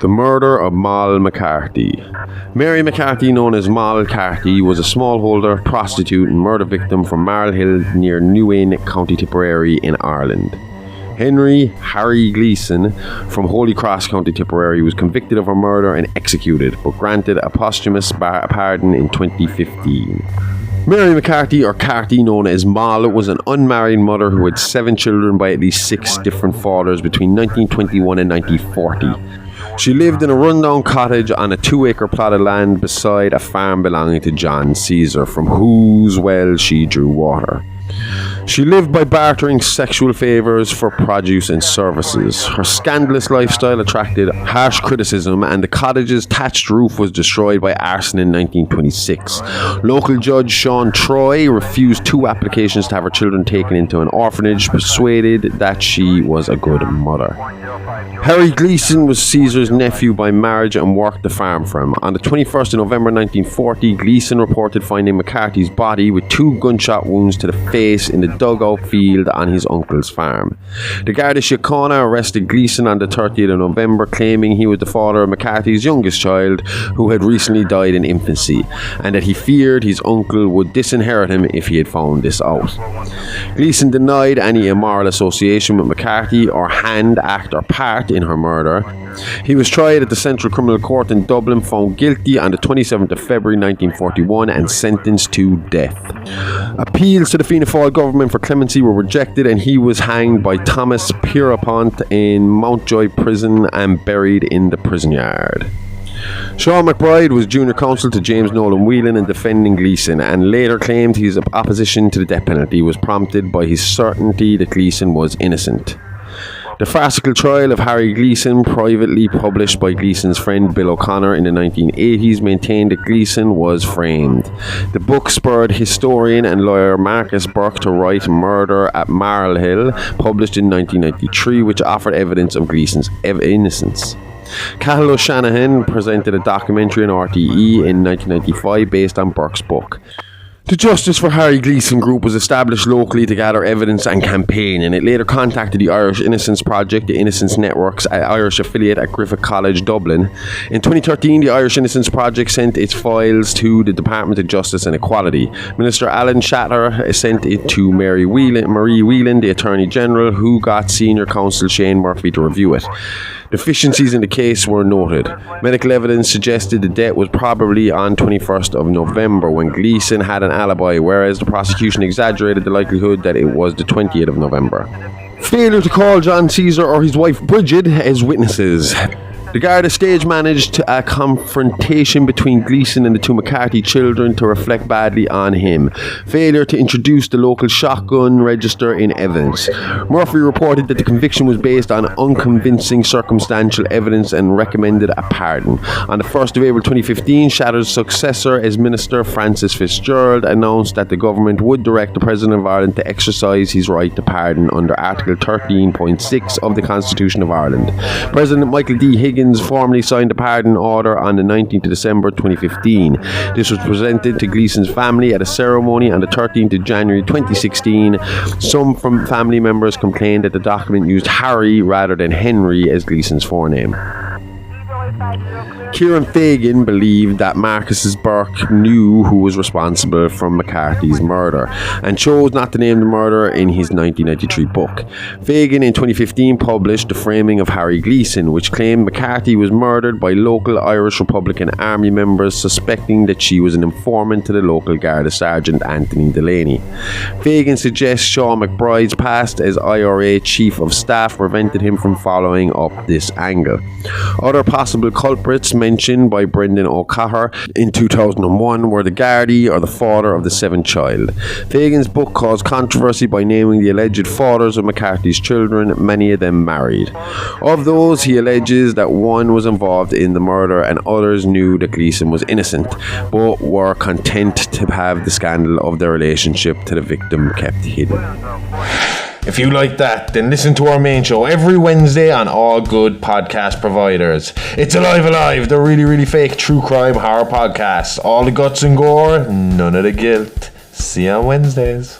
murder of Moll McCarthy. Mary McCarthy, known as Moll Carthy, was a smallholder, prostitute and murder victim from Marlhill near Newin, County Tipperary in Ireland. Harry Gleeson from Holycross, County Tipperary, was convicted of her murder and executed, but granted a posthumous pardon in 2015. Mary McCarthy, or Carthy, known as Moll, was an unmarried mother who had 7 children by at least 6 different fathers between 1921 and 1940. She lived in a rundown cottage on a 2-acre plot of land beside a farm belonging to John Caesar, from whose well she drew water. She lived by bartering sexual favours for produce and services. Her scandalous lifestyle attracted harsh criticism, and the cottage's thatched roof was destroyed by arson in 1926. Local judge Sean Troy refused 2 applications to have her children taken into an orphanage, persuaded that she was a good mother. Harry Gleeson was Caesar's nephew by marriage and worked the farm for him. On the 21st of November 1940, Gleeson reported finding McCarthy's body with 2 gunshot wounds to the face in the dugout field on his uncle's farm. The Garda Síochána arrested Gleeson on the 30th of November, claiming he was the father of McCarthy's youngest child, who had recently died in infancy, and that he feared his uncle would disinherit him if he had found this out. Gleeson denied any immoral association with McCarthy or hand, act or part in her murder. He was tried at the Central Criminal Court in Dublin, found guilty on the 27th of February 1941 and sentenced to death. Appeals to the Fianna Fáil government for clemency were rejected, and he was hanged by Thomas Pierrepont in Mountjoy prison and buried in the prison yard. Sean McBride was junior counsel to James Nolan Whelan in defending Gleeson, and later claimed his opposition to the death penalty was prompted by his certainty that Gleeson was innocent. The farcical trial of Harry Gleeson, privately published by Gleeson's friend Bill O'Connor in the 1980s, maintained that Gleeson was framed. The book spurred historian and lawyer Marcus Burke to write Murder at Marlhill, published in 1993, which offered evidence of Gleeson's innocence. Cathal O'Shanahan presented a documentary on RTE in 1995 based on Burke's book. The Justice for Harry Gleeson group was established locally to gather evidence and campaign, and it later contacted the Irish Innocence Project, the Innocence Network's Irish affiliate at Griffith College, Dublin. In 2013, the Irish Innocence Project sent its files to the Department of Justice and Equality. Minister Alan Shatter sent it to Marie Whelan, the Attorney General, who got senior counsel Shane Murphy to review it. Deficiencies in the case were noted. Medical evidence suggested the death was probably on 21st of November, when Gleeson had an alibi, whereas the prosecution exaggerated the likelihood that it was the 20th of November. Failure to call John Caesar or his wife Bridget as witnesses. The Garda stage managed a confrontation between Gleeson and the 2 McCarthy children to reflect badly on him. Failure to introduce the local shotgun register in evidence. Murphy reported that the conviction was based on unconvincing circumstantial evidence and recommended a pardon. On the 1st of April 2015, Shatter's successor as Minister, Francis Fitzgerald, announced that the government would direct the President of Ireland to exercise his right to pardon under Article 13.6 of the Constitution of Ireland. President Michael D. Higgins formally signed a pardon order on the 19th of December 2015. This was presented to Gleeson's family at a ceremony on the 13th of January 2016. Some from family members complained that the document used Harry rather than Henry as Gleeson's forename. Kieran Fagan believed that Marcus Burke knew who was responsible for McCarthy's murder and chose not to name the murderer in his 1993 book. Fagan in 2015 published The Framing of Harry Gleeson, which claimed McCarthy was murdered by local Irish Republican Army members suspecting that she was an informant to the local Garda Sergeant Anthony Delaney. Fagan suggests Sean McBride's past as IRA Chief of Staff prevented him from following up this angle. Other possible culprits mentioned by Brendan O'Cahir in 2001 were the Gardaí or the father of the 7th child. Fagan's book caused controversy by naming the alleged fathers of McCarthy's children, many of them married. Of those, he alleges that one was involved in the murder and others knew that Gleeson was innocent, but were content to have the scandal of their relationship to the victim kept hidden. If you like that, then listen to our main show every Wednesday on all good podcast providers. It's Alive, the really, really fake true crime horror podcast. All the guts and gore, none of the guilt. See you on Wednesdays.